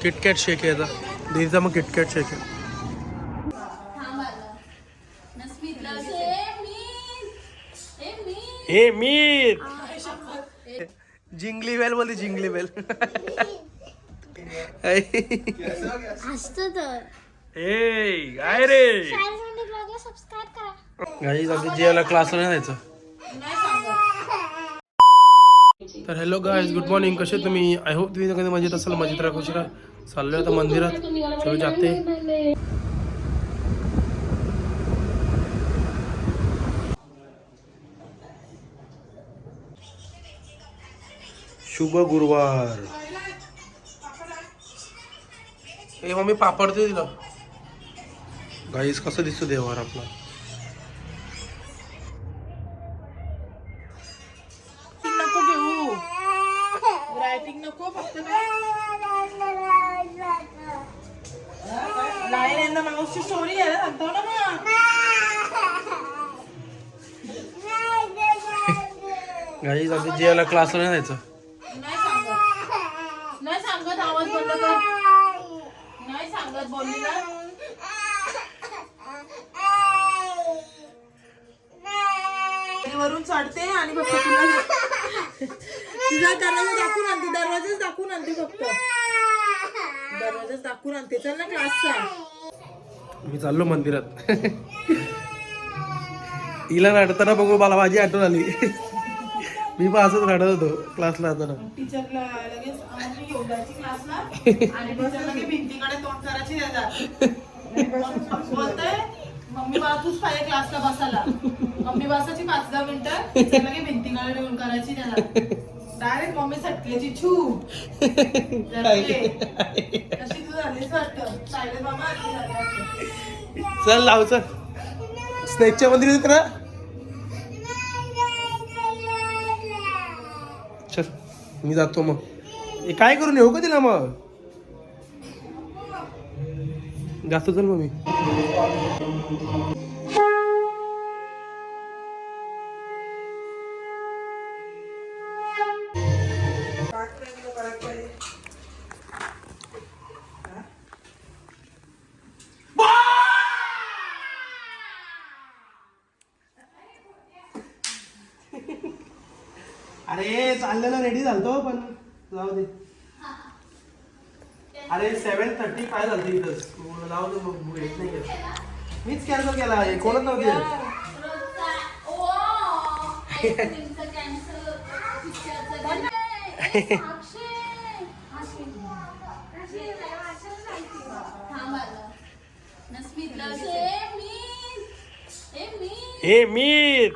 KitKat शेक आहे याचा, दीदीचा मग किटकॅट शेक आहे. हे मीर जिंगली बेल बोलते, जिंगली बेल. काय रे गाईज, आमच्या जियाला क्लासला नाही जायचं. तर हॅलो गाईज, गुड मॉर्निंग. कसे तुम्ही? आय होप तुम्ही कधी मजेत असाल. मजेत राहा, खुश राहा. चाललोय आता मंदिरात. चलो जाते. शुभ गुरुवार. ए मम्मी पापड ते दिलं. गाईज कसं दिसतो देवार आपला. नको घेऊ, रायटिंग नको, फक्त लाईन माऊसची स्टोरी आहे सांगतो ना मग. गाईज आमच्या जियाला क्लासला नाही जायचं. नाही सांगत, आवाज बंद कर. नाही सांगत, बोलली ना. वरून चढते आणि फक्त तुला तुझा दरवाजा दाखवून आणते, दरवाजाच दाखवून आणते, फक्त दरवाजाच दाखवून आणते. चल ना क्लासचा. मी चाललो मंदिरात. हिला रडताना बघू मला माझी आठवण आली. मी पण असंच रडत होतो क्लासला जाताना. टीचरला लगेच क्लासला आणि भिंतीकडे तोंड करायची बोलतोय, मम्मी मला तूच पाहिजे क्लासला बसायला. मम्मी बसायची 5-10 मिनिटं, लगे भिंतीकडे तोंड करायची त्याला. डायरेक्ट मम्मी सटक्याची छू. अशी तू झालीच वाटतं. सायले मामा चल लाव, चल स्नेकच्या मंदिरात ना. चल मी जातो मग. काय करून येऊ का तिला मग? जास्त चल मग मी. अरे चाललेलं रेडी झालतो पण जाऊ दे. अरे 7:35 झालं इथं. जाऊ दे मग, येत नाही. मीच कॅन्सल केला, कोणच नव्हते. हे मीर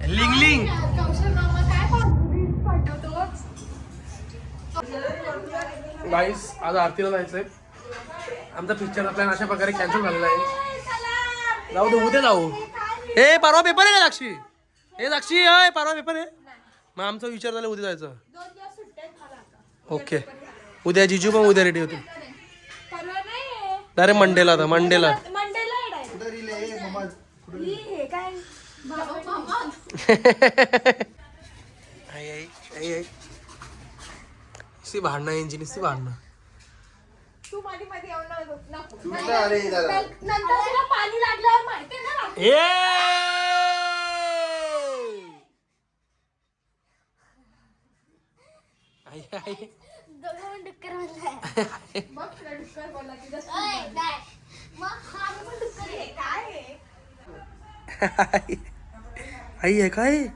लिंग गाईस, आज आरतीला जायचंय. आमचा पिक्चरचा प्लॅन अशा प्रकारे कॅन्सल झालेला आहे. जाऊ दे, उद्या जाऊ. हे परवा पेपर आहे का साक्षी? हे साक्षी, परवा पेपर आहे. मग आमचा विचार झाला उद्या जायचं. ओके, उद्या जिजू पण उद्या रेडी होते. डायरेक्ट मंडेला. आता मंडेला सी भांडणं, इंजिन सी भांडणं. आई आहे काय?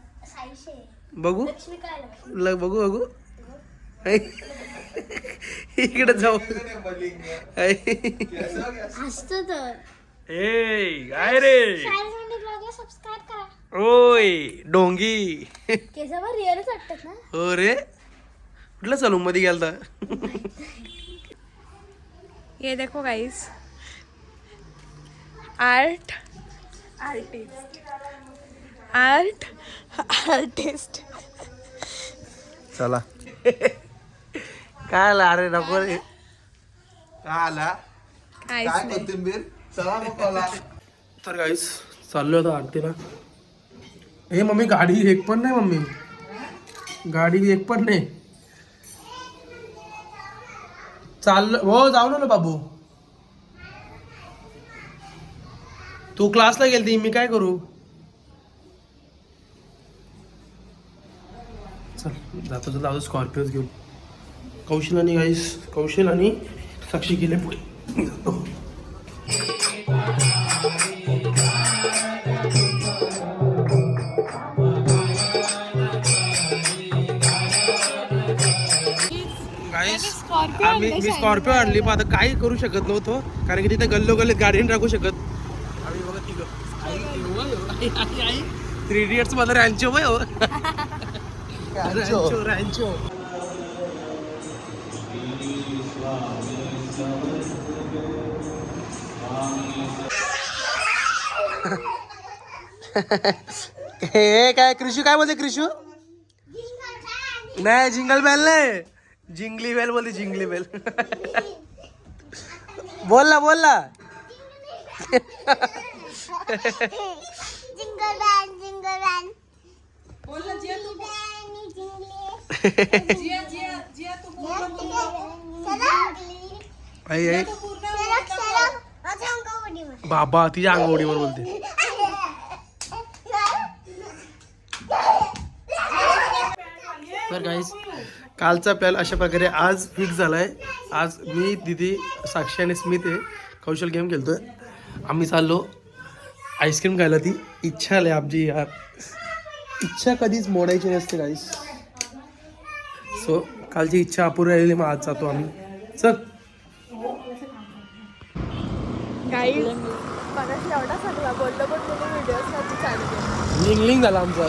बघू बघू बघू. इकडे जाऊ. काय रे? ओय डोंगी. हो रे, कुठल्या सलून मध्ये गेलता? ये देखो गाइस, आर्ट आर्टिस्ट. चला. काय ला रे, नको रे. काय आला काहीच काय नाही. कोथिंबीर चला मग बोला. तर गाईस चाललो होतो आरतीला. हे मम्मी गाडी एक पण नाही मम्मी, गाडी एक पण नाही. चाललो हो, जाऊ ना बाबू. तू क्लासला गेलती, मी काय करू. चल जातो जातो स्कॉर्पिओज घेऊन. कौशल आणि गाईस, कौशल आणि साक्षी गेले पुढे. जातो. गाईस मी स्कॉर्पिओ आणली, पण आता काही करू शकत नव्हतो कारण की तिथे गल्लो गल्लीत गाडी नाही टाकू शकत. आम्ही बघा आई 3 इडियट्स मध्ये रॅन्चो बाय हो. रॅन्चो हे काय कृषू काय बोलते कृषू. नाही जिंगल बेल नाही, जिंगली बेल बोलते, जिंगली बेल. बोल ना बोल ना. जिंगल बॅन जिंगल बॅन बोल ना जिया तू जिया तू आई आई बाबा तिच्या अंगवडीवर बोलते. तर गाईस कालचा प्लॅन अशा प्रकारे आज फिक्स झालाय. आज मी दिदी साक्षी आणि स्मित आहे, कौशल गेम खेळतोय. आम्ही चाललो आईस्क्रीम खायला. ती इच्छा आली आमची यार, इच्छा कधीच मोडायची नसते गाईस. सो कालची इच्छा अपुरी राहिली, मग आज जातो आम्ही. चल गाईज मगाशी एवढा चांगला बोललो, पण तुम्ही व्हिडिओ चालू केला. लिंग झालं आमचं.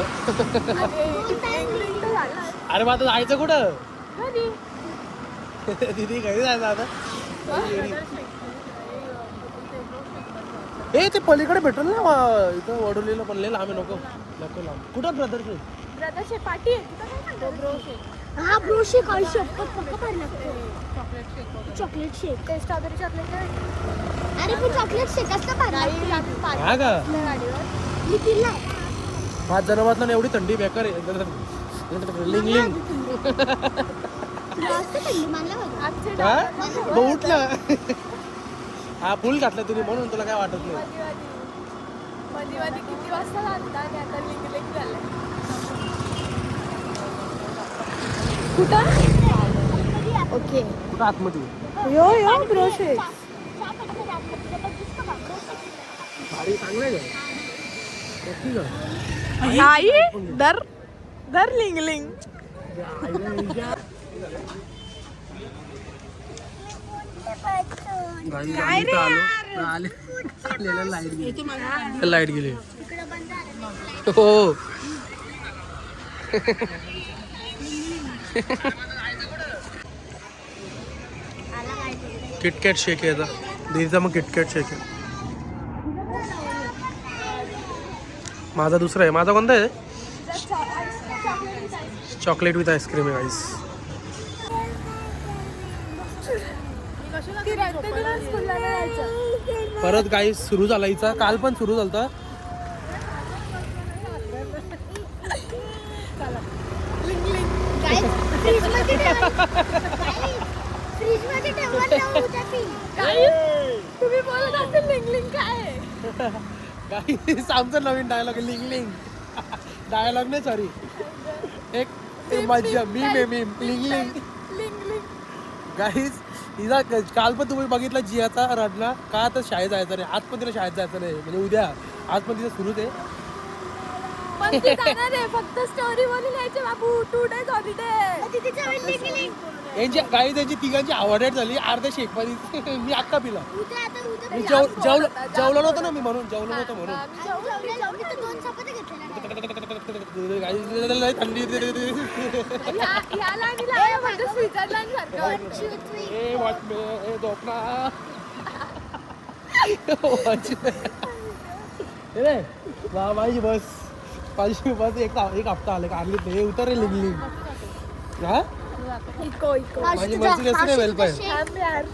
इंग्लिश तर झाला. अरे मग आता जायचं कुठं. घरी. दिदी घरी जायचं आता. ए ते पलीकडे भेटल ना इथं वडोलीला, पण लय लांब आहे. नको नको लांब. कुठं ब्रदरचे ब्रदरचे पार्टी आहे तिथं, काय म्हणतो ब्रो शेक. हा ब्रो शेक आई शपथ पक्का पाडला. चॉकलेट शेक ते स्ट्रॉबेरी चॉकलेट. अरे पण चॉकलेट शेक असतं पाडला. हा का गाडीवर मी पिला 5 जण एवढी थंडी बेकार आहे. लिंग लिंग तुला असतं थंडी मानला बघ. आजचे काय उठलं. हा फुल घातलं तुम्ही म्हणून तुला काय वाटत नाही. मध्ये मध्ये किती वाजता लागता आणि आता लिंक झालं. कुठं ओके कुठं आतमध्ये यो यो ब्रो शेक. गाडी चांगलं आहे का. नक्की का? आई दर दर लिंग लिंग. लाईट गेली हो. किटकॅट शेक आहे याचा, दीदीचा मग किटकॅट शेक आहे. माझा दुसरा आहे. माझा कोणता आहे. चॉकलेट विथ आईस्क्रीम आहे गाईस. परत गाईस सुरू झाला हिचा. काल पण सुरू झालता. तुम्ही बोलत असेल लिंग लिंग काय आहे. गाईस आमचं नवीन डायलॉग लिंग लिंग. डायलॉग नाही सॉरी, एक मजा मी लिंग लिंग. लिंग लिंग. गाईस हिचा काल पण तुम्ही बघितला जियाचा रडला का, तर शाळेत जायचं नाही. आज पण तिला शाळेत जायचं नाही, म्हणजे उद्या. आज पण तिचं सुरूच आहे. पण ती जाणार आहे, फक्त स्टोरी बोलून यायचे बाबू. 2 days हॉलिडे. यांची काही त्यांची तिघांची आवडेट झाली अर्ध्या शेकमध्ये. मी अक्का पिला. उद्या आता उद्या मी जेवलो नव्हतो ना, मी म्हणून जेवलो नव्हतं म्हणून. जेवढे तर 2 चपात्या घेतलेल्या. गाईस थंडी. ह्याला आणि लावलं म्हणजे स्वित्झर्लंड सारखं. 1 2 3 ए वॉचमॅन ए झोपना. रे वा माझी बस, माझी बस एक हप्ता आले का आणली ते उतर लिंग लिंग. हा इको इको. माझी मर्सी कसं नाही वेल पाहिजे. थांब यार.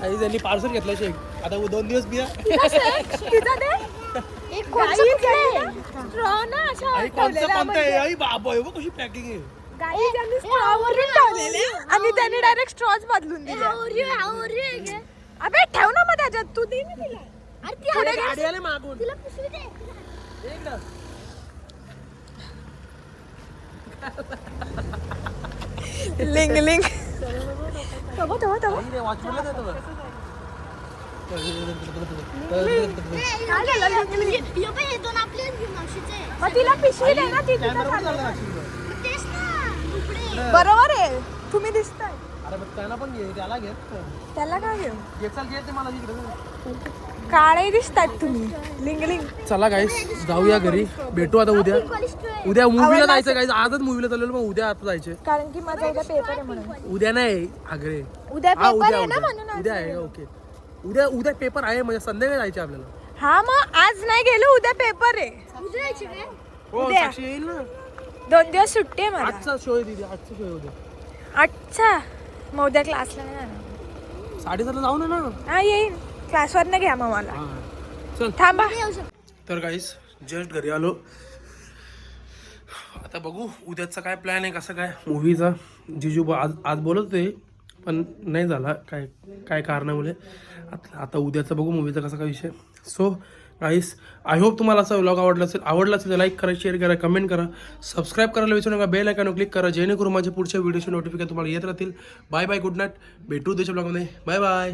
आई त्यांनी पार्सल घेतलं शेक आता 2 दिवस बिया तिचा दे एक कोणचं कुठलं स्ट्रॉ ना अशा आई कोणतं कोणतं आहे आई बाबा बघ कशी पॅकिंग आहे गाई त्यांनी स्ट्रॉ वरून ठेवलेले आणि त्यांनी डायरेक्ट स्ट्रॉच बदलून दिले आहे अबे ठेव ना मग त्याच्यात तू दे ना तिला अरे ती पुढे गाडी आले मागून तिला पिशवी दे एक ना. लिंग लिंग तबो तबो तबो आई रे, watchman ला देतो का? काय झालं लिंग लिंग यो बाई, हे दोन आपलेच घे मावशीचे. मग तिला पिशवी दे ना ती तिथं कॅमेरा कुठे चालली. चालला नाशिकला? मग तेच ना, तुकडे. बरोबर आहे तुम्ही दिसताय अरे मग त्याला पण घे त्याला घे त्याला काय घेऊ घे चल घे ते मला इकडे काळे दिसतात तुम्ही लिंग लिंग चला गाईस जाऊया घरी भेटू आता उद्या उद्या मूवीला जायचं गाईस आजच मूवीला चाललेलो मग उद्या आता जायचे कारण की माझा उद्या पेपर आहे म्हणून उद्या नाही आगरे उद्या हा पेपर उद्या आहे ना उद्या म्हणून आज उद्या आहे ओके उद्या पेपर आहे म्हणजे संध्याकाळी जायचे आपल्याला हा मग आज नाही गेलो उद्या पेपर आहे उद्या जायचे काय? हो उद्या. साक्षी येईल ना 2 दिवस सुट्टी आहे मला आजचा शो आहे दिदी आजचा शो आहे उद्या अच्छा मग उद्या क्लासला नाही जाणार 7:30 जाऊ ना हा येईन क्लासवर न घ्या मग मला हा चल थांबा तर गाईस जस्ट घरी आलो आता बघू उद्याचा काय प्लॅन आहे कसं काय मूवीचा जिजू आज बोलत होते पण नाही झाला काय काय कारणामुळे आता उद्याचा बघू मूवीचा कसा काय विषय सो गाईस आय होप तुम्हाला असा व्लॉग आवडला असेल तर लाईक करा शेअर करा कमेंट करा सबस्क्राईब करायला विसरू नका बेल आयकॉनवर क्लिक करा जेणेकरून माझ्या पुढच्या व्हिडिओचे नोटिफिकेशन तुम्हाला येत राहतील बाय बाय गुड नाईट भेटू उद्याच्या ब्लॉगमध्ये बाय बाय